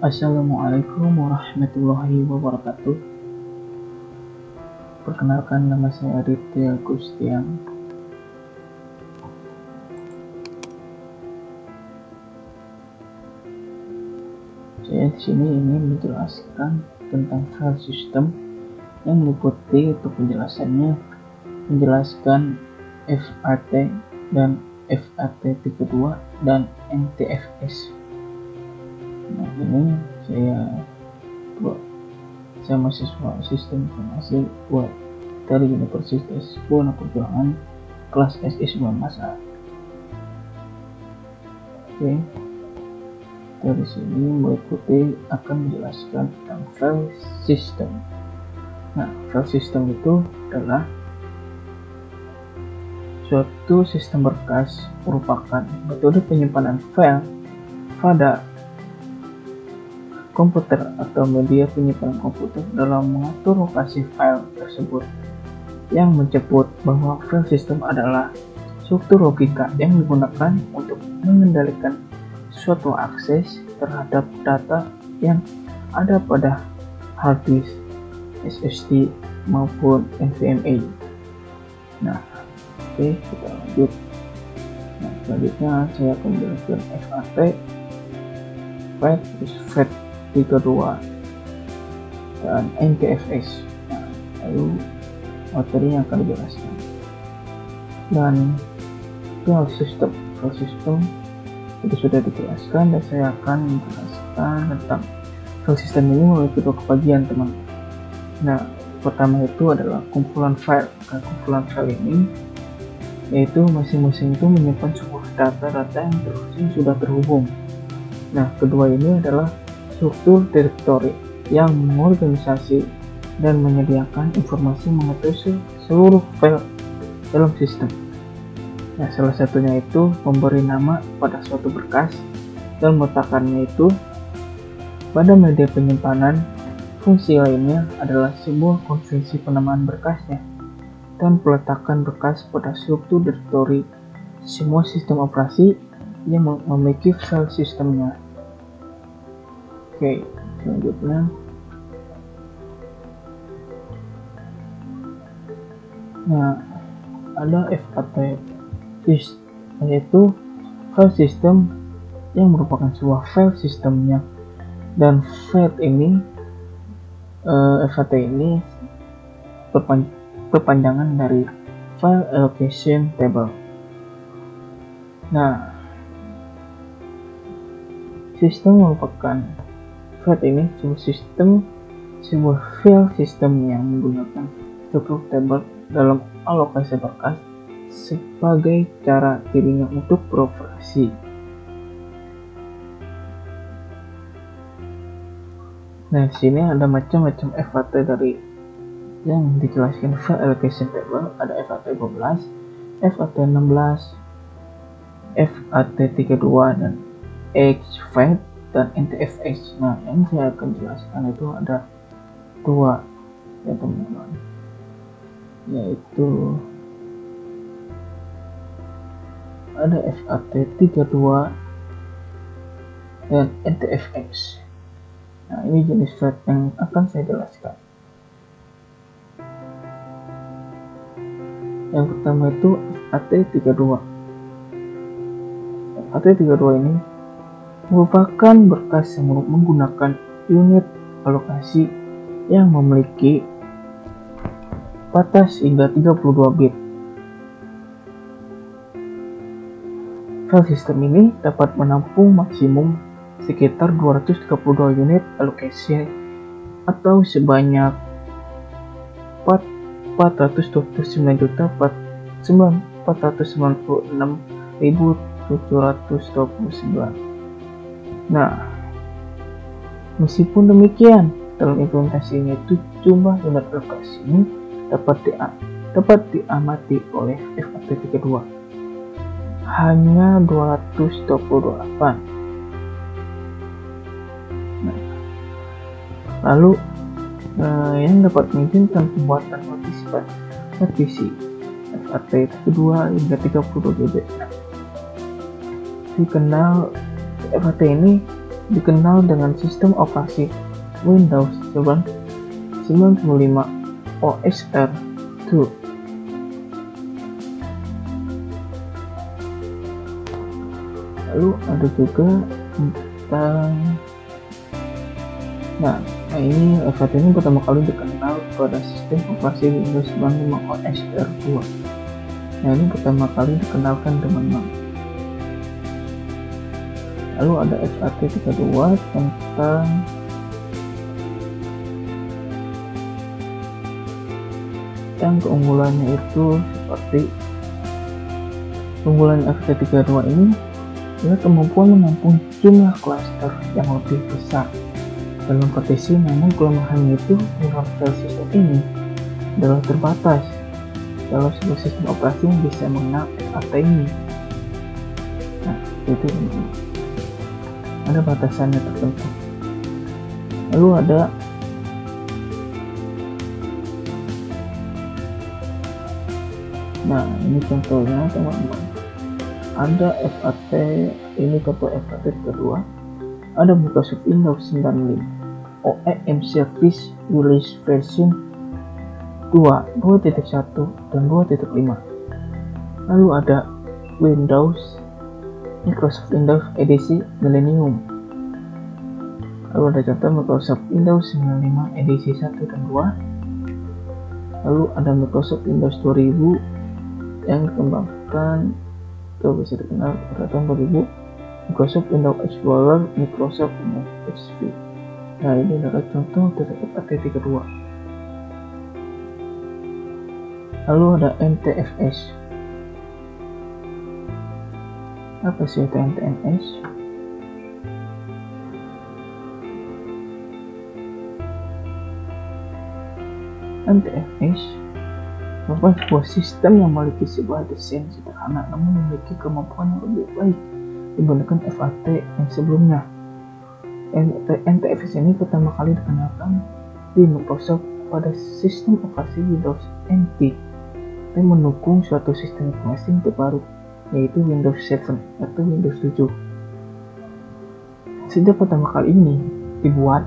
Assalamualaikum warahmatullahi wabarakatuh. Perkenalkan, nama saya Aditya Gustian. Saya di sini ingin menjelaskan tentang file system yang meliputi untuk penjelasannya menjelaskan FAT dan FAT32 dan NTFS. Nah, ini saya mahasiswa Sistem Informasi buat dari Universitas Buana Perjuangan kelas SI 19A. Oke, dari sini meliputi akan menjelaskan tentang file system. Nah, file system itu adalah suatu sistem berkas merupakan metode penyimpanan file pada komputer atau media penyimpanan komputer dalam mengatur lokasi file tersebut, yang menyebut bahwa file system adalah struktur logika yang digunakan untuk mengendalikan suatu akses terhadap data yang ada pada hard disk, SSD maupun NVMe. Nah, oke, kita lanjut. Nah, selanjutnya saya akan menjelaskan FAT, FAT32 dan NTFS. Nah, lalu materi yang akan dijelaskan. Dan file system itu sudah dijelaskan, dan saya akan menjelaskan tentang file system ini memiliki dua kebagian, teman. Nah, pertama itu adalah kumpulan file. Nah, kumpulan file ini yaitu masing-masing itu menyimpan sebuah data-data yang sudah terhubung. Nah, kedua ini adalah struktur direktori yang mengorganisasi dan menyediakan informasi mengenai seluruh file dalam sistem. Nah, salah satunya itu memberi nama pada suatu berkas dan meletakkannya itu pada media penyimpanan. Fungsi lainnya adalah sebuah konvensi penamaan berkasnya dan peletakan berkas pada struktur direktori semua sistem operasi yang memiliki file sistemnya. Oke, selanjutnya ada FAT, yaitu file system yang merupakan sebuah file sistemnya, dan FAT ini perpanjangan dari File Allocation Table. Nah, sistem merupakan FAT ini sebuah file system yang menggunakan struktur table dalam alokasi berkas sebagai cara dirinya untuk beroperasi. Nah, di sini ada macam-macam FAT dari yang dijelaskan file allocation table. Ada FAT12, FAT16, FAT32 dan HFAT dan NTFS. Nah, yang saya akan jelaskan itu ada dua, ya teman-teman, yaitu ada FAT32 dan NTFS. Nah, ini jenis FAT yang akan saya jelaskan. Yang pertama itu FAT32. FAT32 ini merupakan berkas yang menggunakan unit alokasi yang memiliki batas hingga 32 bit. File system ini dapat menampung maksimum sekitar 232 unit alokasi atau sebanyak 499.799. Nah, meskipun demikian, dalam implementasinya itu jumlah unit alokasi ini dapat diamati oleh FAT32 hanya 228. Nah, lalu yang dapat mengizinkan pembuatan partisi FAT32 hingga 32 GB. Dikenal FAT ini dikenal dengan sistem operasi Windows 95 OS R2. Lalu ada juga tentang ini FAT ini pertama kali dikenal pada sistem operasi Windows 95 OS R2. Ini pertama kali dikenalkan teman-teman. Lalu ada FAT32 tentang keunggulannya itu seperti keunggulan FAT32 ini adalah kemampuan menampung jumlah klaster yang lebih besar dalam partisi, namun kelemahannya itu file sistem ini adalah terbatas dalam sebuah sistem operasi yang bisa mengenal FAT ini. Itu ada batasannya tertentu. Lalu ada ini contohnya teman-teman. Ada FAT, ini contoh FAT kedua. Ada Microsoft Windows 95 OEM Service Release Version 2.1 dan 2.5. Lalu ada Microsoft Windows edisi Millennium. Lalu ada contoh Microsoft Windows 95 edisi 1 dan 2. Lalu ada Microsoft Windows 2000 yang dikembangkan atau bisa dikenal pada tahun 2000, Microsoft Windows Explorer, Microsoft Windows XP. Ini adalah contoh dari FAT32. Lalu ada NTFS. Apa sih itu NTFS? NTFS merupakan sebuah sistem yang memiliki sebuah desain sederhana namun memiliki kemampuan yang lebih baik dibandingkan FAT yang sebelumnya. NTFS ini pertama kali dikenalkan di Microsoft pada sistem operasi Windows NT dan mendukung suatu sistem informasi yang terbaru, yaitu Windows 7 atau Windows 7. Sejak pertama kali ini dibuat,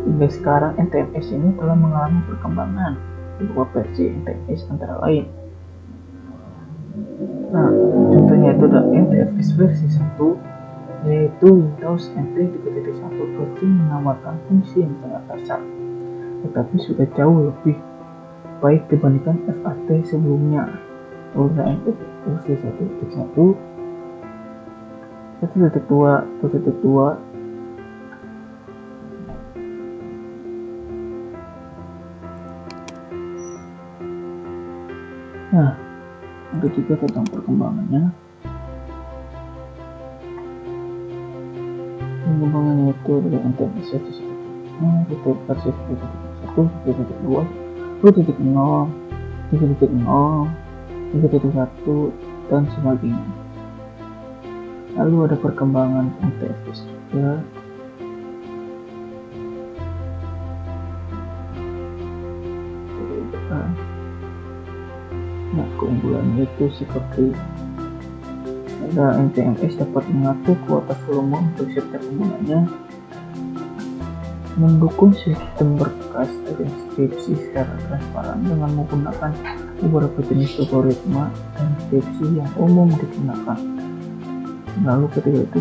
hingga sekarang NTFS ini telah mengalami perkembangan beberapa versi NTFS antara lain. Contohnya itu ada NTFS versi 1, yaitu Windows NT 3.1 versi menawarkan fungsi yang sangat dasar, tetapi sudah jauh lebih baik dibandingkan FAT sebelumnya. Lalu NT versi 1.1, 1.2, ada juga tentang perkembangannya. Perkembangannya itu dari NTFS 1.1, versi 1.1, 2.2, 2.0, 3.0, 3.1 dan sebagainya. Lalu ada perkembangan NTFS juga. Keunggulannya itu seperti ada NTFS dapat mengatur kuota volume untuk setiap penggunanya, mendukung sistem berkas dan skripsi secara transparan dengan menggunakan beberapa jenis algoritma dan skripsi yang umum digunakan. Lalu ketiga itu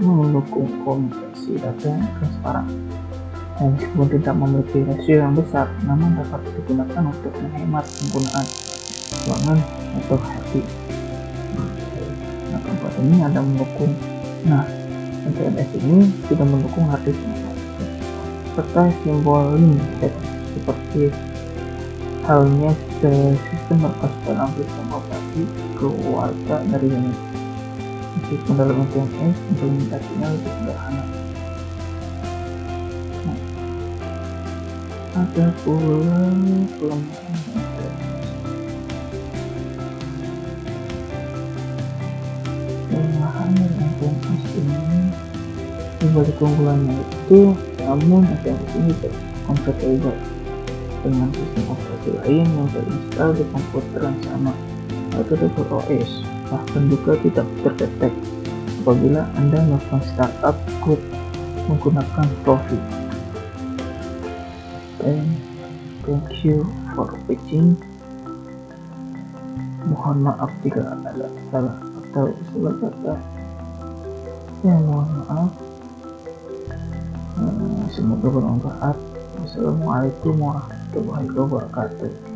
mendukung komunikasi data yang transparan. Meskipun tidak memiliki rasio yang besar, namun dapat digunakan untuk menghemat penggunaan ruangan atau hati. Keempat ini ada mendukung. NTFS ini tidak mendukung hard disk serta simbol link seperti halnya sistem berkas dalam sistem operasi keluarga dari Unix. Meskipun dalam NTFS implementasinya lebih sederhana. Ada pula kelemahan NTFS ini. Dibalik keunggulannya itu, namun NTFS ini tidak kompatibel dengan sistem operasi lain yang terinstall di komputer yang sama atau OS, bahkan juga tidak terdetek apabila Anda melakukan startup code menggunakan Profit. Thank you for watching. Mohon maaf jika ada salah atau salah kata. Mohon maaf. Semoga bermanfaat. Wassalamualaikum warahmatullahi wabarakatuh.